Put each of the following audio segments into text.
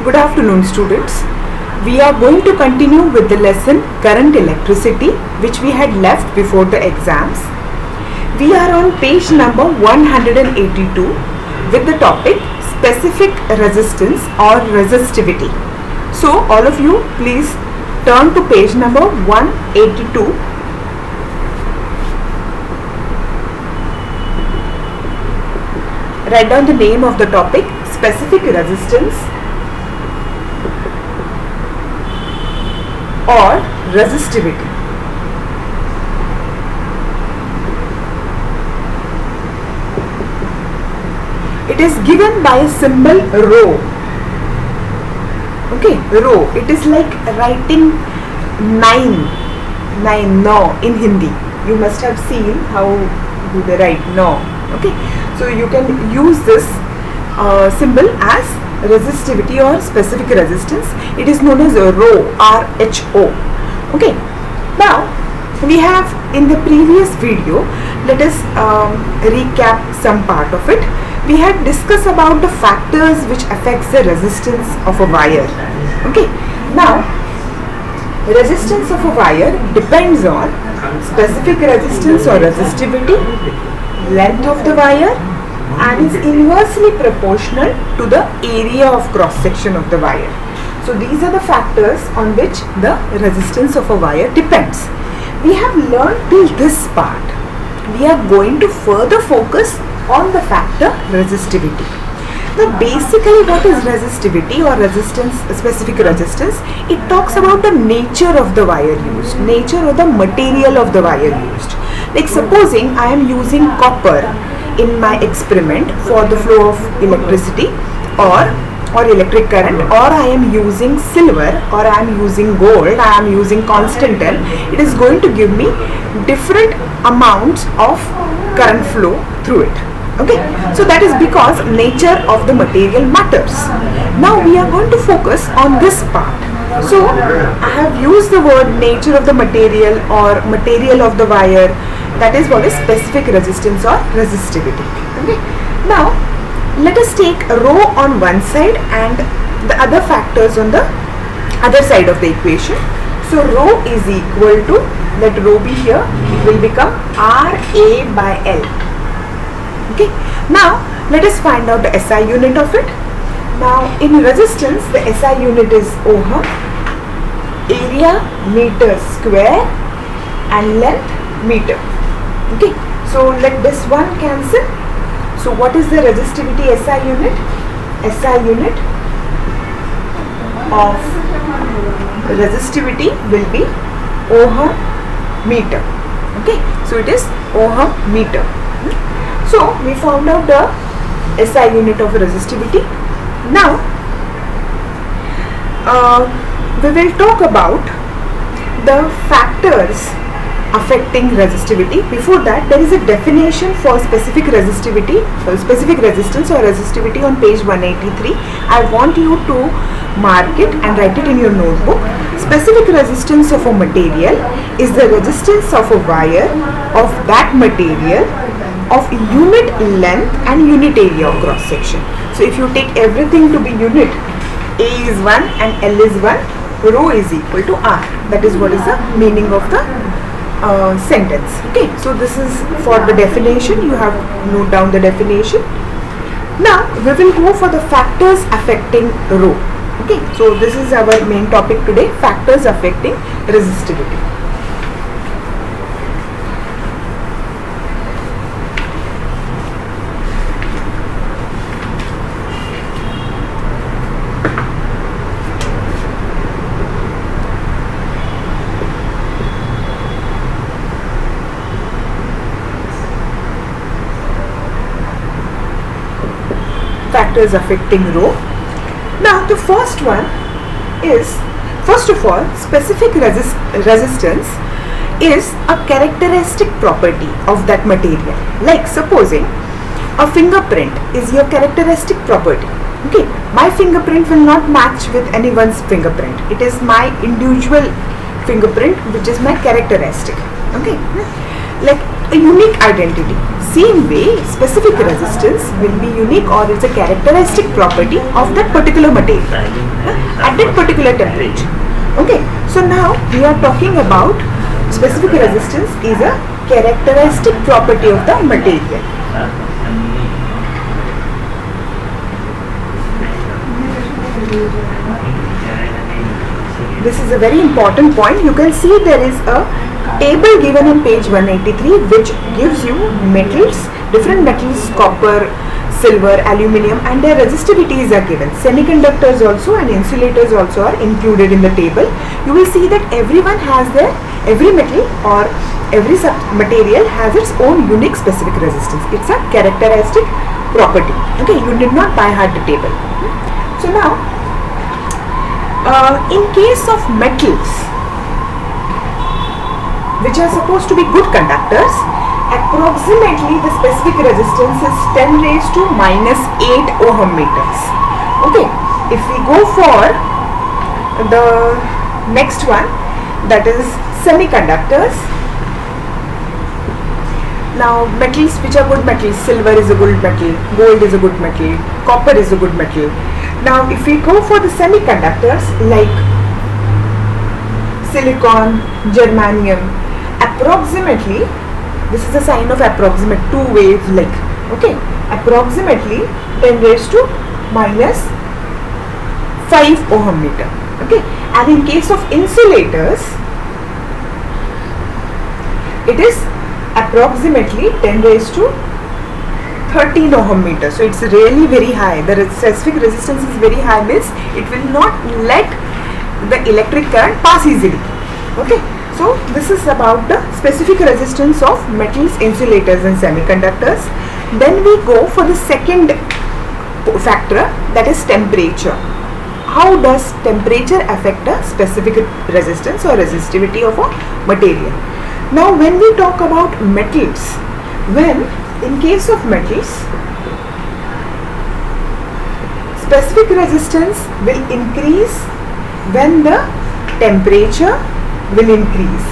Good afternoon, students. We are going to continue with the lesson Current Electricity, which we had left before the exams. We are on page number 182 with the topic Specific Resistance or Resistivity. So all of you please turn to page number 182. Write down the name of the topic, Specific Resistance or Resistivity. It is given by a symbol rho. Okay, rho. It is like writing nine, no in Hindi. You must have seen how do they write no. Okay, so you can use this symbol as resistivity or specific resistance. It is known as rho, R-H-O. Okay, now we have in the previous video, let us recap some part of it. We had discussed about the factors which affects the resistance of a wire. Okay, now resistance of a wire depends on specific resistance or resistivity, length of the wire, and is inversely proportional to the area of cross section of the wire. So these are the factors on which the resistance of a wire depends. We have learned till this part. We are going to further focus on the factor resistivity. Now basically what is resistivity or resistance, specific resistance? It talks about the nature of the wire used, nature or the material of the wire used. Like supposing I am using copper in my experiment for the flow of electricity or electric current, or I am using silver, or I am using gold, I am using constant L, it is going to give me different amounts of current flow through it. Okay, so that is because nature of the material matters. Now we are going to focus on this part. So I have used the word nature of the material or material of the wire. That is what is specific resistance or resistivity. Okay, now let us take rho on one side and the other factors on the other side of the equation. So rho is equal to, let rho be here, it will become RA by L. Okay, now let us find out the SI unit of it. Now in resistance the SI unit is ohm, area meter square and length meter. Okay, so let this one cancel. So what is the resistivity SI unit? SI unit of resistivity will be ohm meter. Okay, so it is ohm meter. So we found out the SI unit of resistivity. Now we will talk about the factors affecting resistivity. Before that, there is a definition for specific resistivity, specific resistance or resistivity on page 183. I want you to mark it and write it in your notebook. Specific resistance of a material is the resistance of a wire of that material of unit length and unit area of cross section. So if you take everything to be unit, A is 1 and L is 1, rho is equal to R. That is what is the meaning of the sentence. Okay, so this is for the definition. You have note down the definition. Now we will go for the factors affecting rho. Okay, so this is our main topic today, factors affecting resistivity. Factors affecting rho. Now the first one is, first of all, specific resistance is a characteristic property of that material. Like supposing a fingerprint is your characteristic property. Okay, my fingerprint will not match with anyone's fingerprint. It is my individual fingerprint which is my characteristic. Okay, like a unique identity. Same way, specific resistance will be unique or it's a characteristic property of that particular material. at that particular temperature. Okay, so now we are talking about specific resistance is a characteristic property of the material. This is a very important point. You can see there is a table given on page 183 which gives you metals, different metals, copper, silver, aluminium, and their resistivities are given. Semiconductors also and insulators also are included in the table. You will see that every metal or every material has its own unique specific resistance. It's a characteristic property. Okay, you did not by heart the table. So now, in case of metals which are supposed to be good conductors, approximately the specific resistance is 10 raised to minus 8 ohm meters. Okay, if we go for the next one, that is semiconductors. Now metals which are good metals, silver is a good metal, gold is a good metal, copper is a good metal. Now if we go for the semiconductors like silicon, germanium, approximately, this is a sign of approximate, two waves like, okay, approximately 10 raised to minus 5 ohm meter. Okay, and in case of insulators, it is approximately 10 raised to 13 ohm meter. So it's really very high. The specific resistance is very high, means it will not let the electric current pass easily. Okay, so this is about the specific resistance of metals, insulators and semiconductors. Then we go for the second factor, that is temperature. How does temperature affect a specific resistance or resistivity of a material? Now when we talk about metals, when in case of metals, specific resistance will increase when the temperature will increase.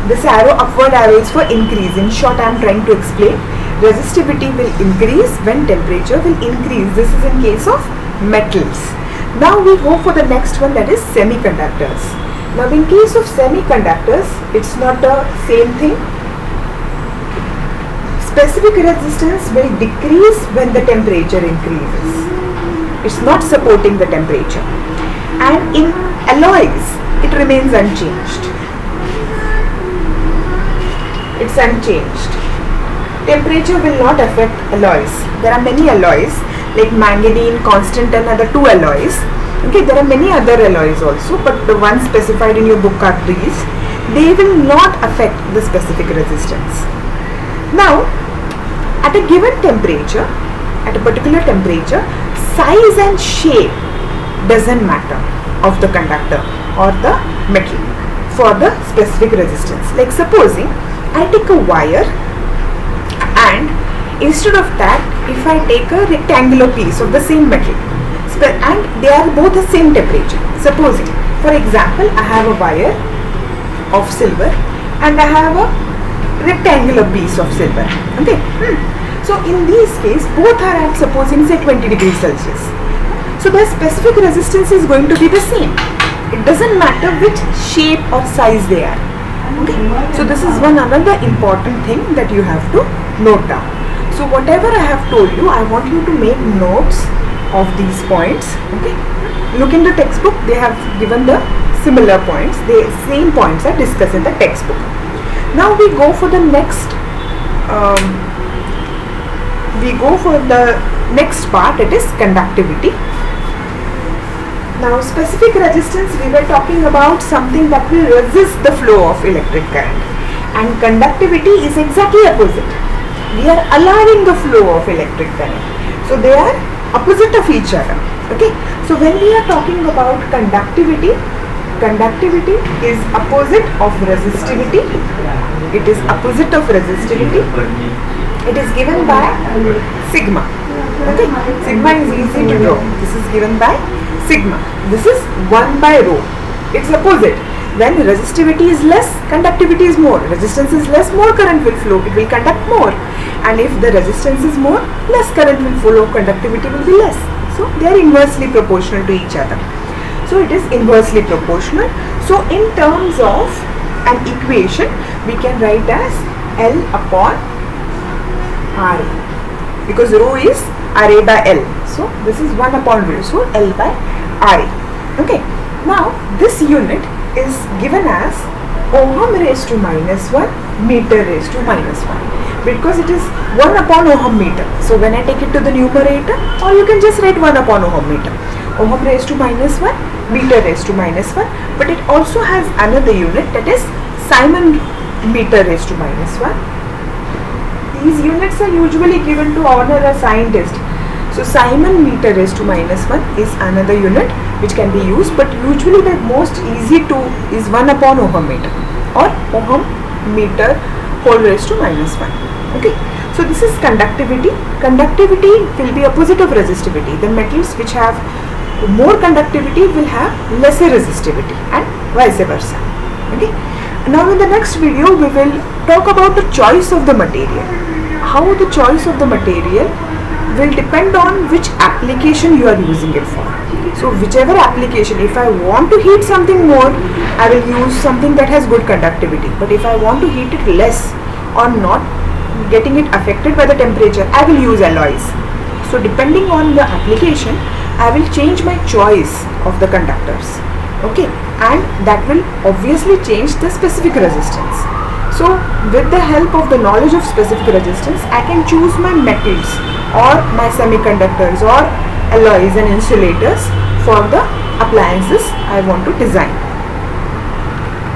This arrow, upward arrow, is for increase. In short, I am trying to explain. Resistivity will increase when temperature will increase. This is in case of metals. Now we go for the next one, that is semiconductors. Now in case of semiconductors, it's not the same thing. Specific resistance will decrease when the temperature increases. It's not supporting the temperature. And in alloys, it remains unchanged. It's unchanged. Temperature will not affect alloys. There are many alloys like manganese, constant and other two alloys. Okay, there are many other alloys also, but the ones specified in your book are these. They will not affect the specific resistance. Now, at a given temperature, at a particular temperature, size and shape doesn't matter of the conductor or the metal for the specific resistance. Like supposing I take a wire and instead of that, if I take a rectangular piece of the same metal and they are both the same temperature. Supposing, for example, I have a wire of silver and I have a rectangular piece of silver. Okay. So in this case, both are at, supposing, say 20 degrees Celsius. So the specific resistance is going to be the same. It doesn't matter which shape or size they are. Okay. So this is one another important thing that you have to note down. So whatever I have told you, I want you to make notes of these points. Okay. Look in the textbook, they have given the similar points. The same points are discussed in the textbook. Now we go for the next part, it is conductivity. Now specific resistance, we were talking about something that will resist the flow of electric current, and conductivity is exactly opposite. We are allowing the flow of electric current. So they are opposite of each other. Okay. So when we are talking about conductivity, conductivity is opposite of resistivity. It is opposite of resistivity. It is given by sigma. Okay. Sigma is easy to draw. This is given by sigma. This is 1 by rho. It's opposite. When resistivity is less, conductivity is more. Resistance is less, more current will flow. It will conduct more. And if the resistance is more, less current will flow. Conductivity will be less. So they are inversely proportional to each other. So it is inversely proportional. So in terms of an equation, we can write as L upon RA, because rho is RA by L. So this is 1 upon rho, so L by RA. Okay. Now this unit is given as ohm raised to minus 1, meter raised to minus 1, because it is 1 upon ohm meter. So when I take it to the numerator, or you can just write 1 upon ohm meter. Ohm raised to minus 1, meter raised to minus 1, but it also has another unit, that is Simon meter raised to minus 1. These units are usually given to honor a scientist. So Simon meter raised to minus 1 is another unit which can be used, but usually the most easy to is 1 upon ohm meter or ohm meter whole raised to minus 1. Okay. So this is conductivity. Conductivity will be opposite of resistivity. The metals which have more conductivity will have lesser resistivity and vice versa. Okay. Now in the next video we will talk about the choice of the material. How the choice of the material will depend on which application you are using it for. So whichever application, if I want to heat something more, I will use something that has good conductivity. But if I want to heat it less or not getting it affected by the temperature, I will use alloys. So depending on the application, I will change my choice of the conductors. Okay, and that will obviously change the specific resistance. So with the help of the knowledge of specific resistance, I can choose my metals or my semiconductors or alloys and insulators for the appliances I want to design.